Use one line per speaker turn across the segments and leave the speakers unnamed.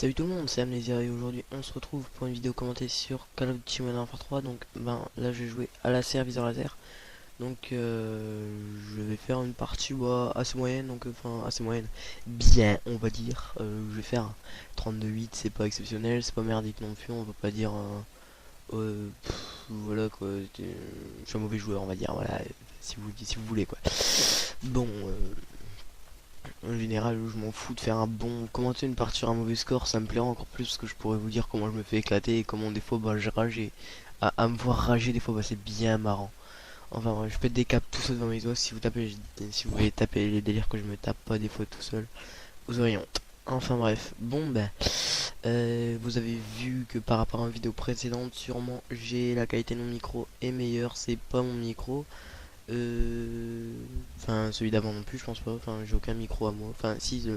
Salut tout le monde, c'est Amnesia et aujourd'hui on se retrouve pour une vidéo commentée sur Call of Duty Modern Warfare 3. Donc là je vais jouer à la CR Viseur Laser. Donc je vais faire une partie assez moyenne, donc enfin assez moyenne, bien on va dire. Je vais faire 32-8, c'est pas exceptionnel, c'est pas merdique non plus, on va pas dire voilà quoi, je suis un mauvais joueur on va dire, voilà, si vous voulez quoi. Bon, en général, je m'en fous de faire un bon. Commenter une partie sur un mauvais score, ça me plairait encore plus parce que je pourrais vous dire comment je me fais éclater et comment des fois je rage et à me voir rager des fois c'est bien marrant. Enfin bref, je pète des câbles tout seul devant mes doigts. Si vous voulez taper les délires que je me tape pas des fois tout seul, vous auriez honte. Enfin bref, bon vous avez vu que par rapport à une vidéo précédente, sûrement j'ai la qualité de mon micro est meilleure, c'est pas mon micro. Enfin, celui d'avant non plus, je pense pas. Enfin, j'ai aucun micro à moi. Enfin, si,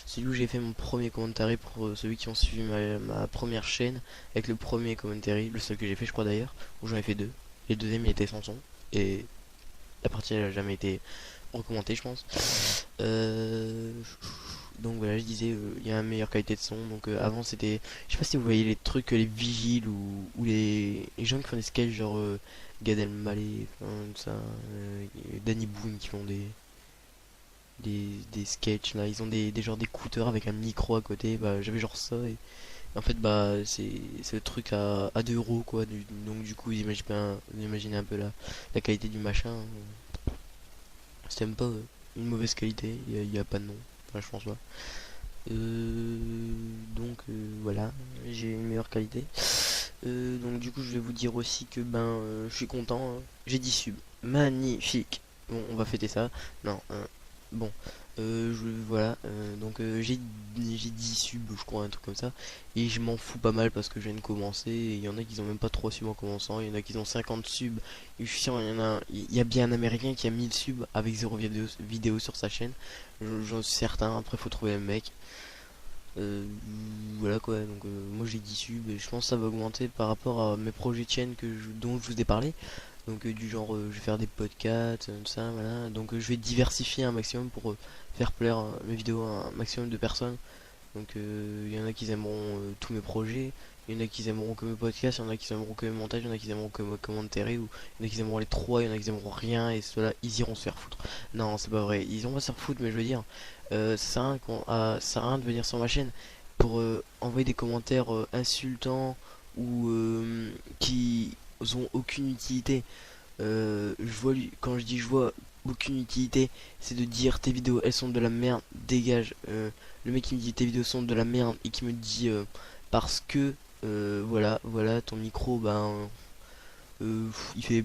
celui où j'ai fait mon premier commentary pour ceux qui ont suivi ma première chaîne, avec le premier commentary, le seul que j'ai fait, je crois d'ailleurs, où j'en ai fait deux. Et le deuxième, il était sans son. Et la partie, elle a jamais été recommentée, je pense. Donc voilà, je disais, il y a une meilleure qualité de son. Donc avant, c'était. Je sais pas si vous voyez les trucs, les vigiles ou les gens qui font des sketchs, genre Gad Elmaleh, enfin, tout ça, Danny Boone qui font des sketchs là. Ils ont des genres d'écouteurs avec un micro à côté. Bah, j'avais genre ça. Et en fait, bah, c'est le truc à 2 euros quoi. Donc du coup, vous imaginez un peu la qualité du machin. C'est même pas une mauvaise qualité, y a pas de nom. Enfin, je pense pas. Donc voilà, j'ai une meilleure qualité. Donc du coup je vais vous dire aussi que je suis content, hein. J'ai 10 subs. Magnifique. Bon, on va fêter ça. Non, bon. Voilà, donc j'ai 10 subs, je crois, un truc comme ça. Et je m'en fous pas mal parce que je viens de commencer. Et il y en a qui ont même pas 3 subs en commençant. Il y en a qui ont 50 subs. Et je suis sûr, il y a bien un américain qui a 1000 subs avec 0 vidéo sur sa chaîne. J'en suis certain. Après, faut trouver le mec. Euh, voilà quoi, donc moi j'ai 10 subs et je pense que ça va augmenter par rapport à mes projets de chaîne dont je vous ai parlé. Donc du genre je vais faire des podcasts, tout ça, voilà. Donc je vais diversifier un maximum pour faire plaire mes vidéos à un maximum de personnes. Donc il y en a qui aimeront tous mes projets, il y en a qui aimeront que mes podcasts, il y en a qui aimeront que mes montages, il y en a qui aimeront que mes commentaires, ou il y en a qui aimeront les trois, il y en a qui aimeront rien, et ceux-là ils iront se faire foutre. Non, c'est pas vrai, ils vont pas se faire foutre, mais je veux dire, ça sert à rien ça sert à rien de venir sur ma chaîne pour envoyer des commentaires insultants ou qui ont aucune utilité. Quand je dis je vois aucune utilité, c'est de dire tes vidéos elles sont de la merde, dégage. Le mec qui me dit tes vidéos sont de la merde et qui me dit parce que voilà ton micro il fait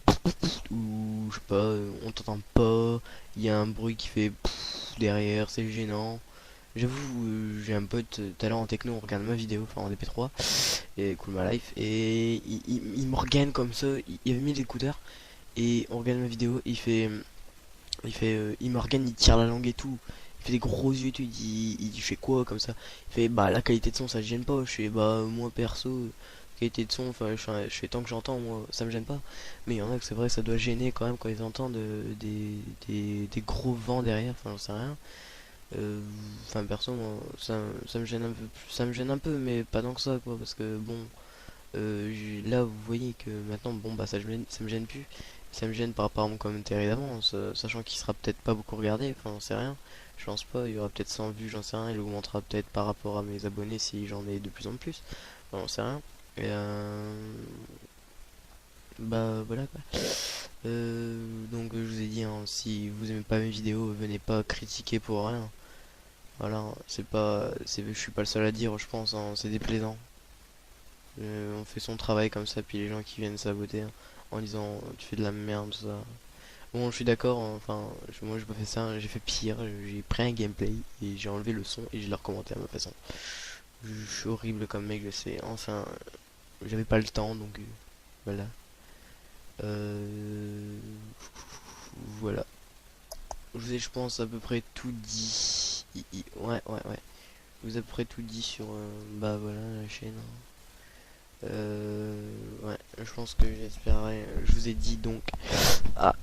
ou je sais pas, on t'entend pas, il y a un bruit qui fait derrière, c'est gênant. J'avoue, j'ai un pote talent en techno, on regarde ma vidéo, enfin en DP3, et Cool My Life, et il m'organe comme ça, il avait mis des écouteurs, et on regarde ma vidéo, il m'organe, il tire la langue et tout, il fait des gros yeux et tout, il dit je fais quoi comme ça, il fait bah la qualité de son ça se gêne pas, je fais bah moi perso, qualité de son, enfin je fais tant que j'entends, moi ça me gêne pas, mais il y en a que c'est vrai que ça doit gêner quand même quand ils entendent des gros vents derrière, enfin j'en sais rien. Enfin perso moi, ça me gêne un peu ça me gêne un peu mais pas tant que ça quoi parce que bon là vous voyez que maintenant bon bah ça me gêne plus, ça me gêne par rapport à mon commentaire d'avance, sachant qu'il sera peut-être pas beaucoup regardé, enfin c'est rien, je pense pas, il y aura peut-être 100 vues, j'en sais rien, il augmentera peut-être par rapport à mes abonnés si j'en ai de plus en plus, enfin, j'en sais rien. Et bah voilà quoi. Donc je vous ai dit hein, si vous aimez pas mes vidéos venez pas critiquer pour rien. Voilà, je suis pas le seul à dire, je pense, hein, c'est déplaisant. On fait son travail comme ça, puis les gens qui viennent saboter hein, en disant tu fais de la merde, tout ça. Bon, je suis d'accord, hein, enfin, moi j'ai pas fait ça, hein, j'ai fait pire, j'ai pris un gameplay et j'ai enlevé le son et je l'ai recommenté à ma façon. Je suis horrible comme mec, je sais, enfin, j'avais pas le temps donc voilà. Euh, voilà. Je vous ai, je pense, à peu près tout dit. Ouais. Je vous ai à peu près tout dit sur bah voilà la chaîne, hein. Ouais, je pense que j'espérais. Je vous ai dit donc. Ah,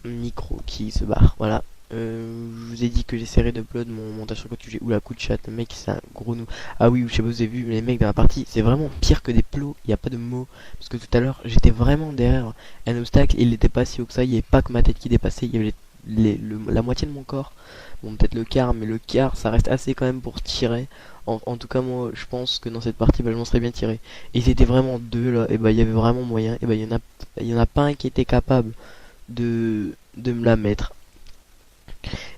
micro qui se barre. Voilà. Je vous ai dit que j'essaierai d'upload mon montage sur code QG. Oula, coup de chat, le mec c'est un gros nous. Ah oui, je sais pas si vous avez vu, mais les mecs dans la partie, c'est vraiment pire que des plots, il n'y a pas de mots. Parce que tout à l'heure, j'étais vraiment derrière un obstacle, il n'était pas si haut que ça, il n'y avait pas que ma tête qui dépassait, il y avait la moitié de mon corps. Bon, peut-être le quart, mais le quart, ça reste assez quand même pour tirer. En tout cas, moi, je pense que dans cette partie, bah, je m'en serais bien tiré. Et ils étaient vraiment deux là, et bah, il y avait vraiment moyen. Et bah, il y en a pas un qui était capable de me la mettre.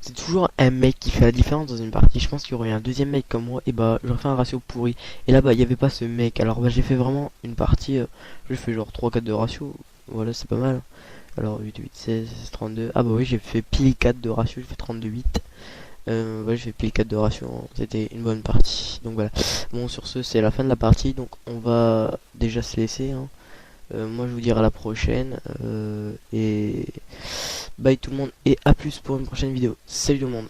C'est toujours un mec qui fait la différence dans une partie. Je pense qu'il y aurait un deuxième mec comme moi, et bah j'aurais fait un ratio pourri. Et là bah il n'y avait pas ce mec. Alors bah j'ai fait vraiment une partie, j'ai fait genre 3-4 de ratio. Voilà, c'est pas mal. Alors 8, 8, 16, 32. Ah bah oui, j'ai fait pile 4 de ratio, j'ai fait 32, 8. Ouais, j'ai fait pile 4 de ratio, hein. C'était une bonne partie. Donc voilà. Bon, sur ce, c'est la fin de la partie. Donc on va déjà se laisser, hein. Moi je vous dirai à la prochaine. Et bye tout le monde et à plus pour une prochaine vidéo. Salut tout le monde.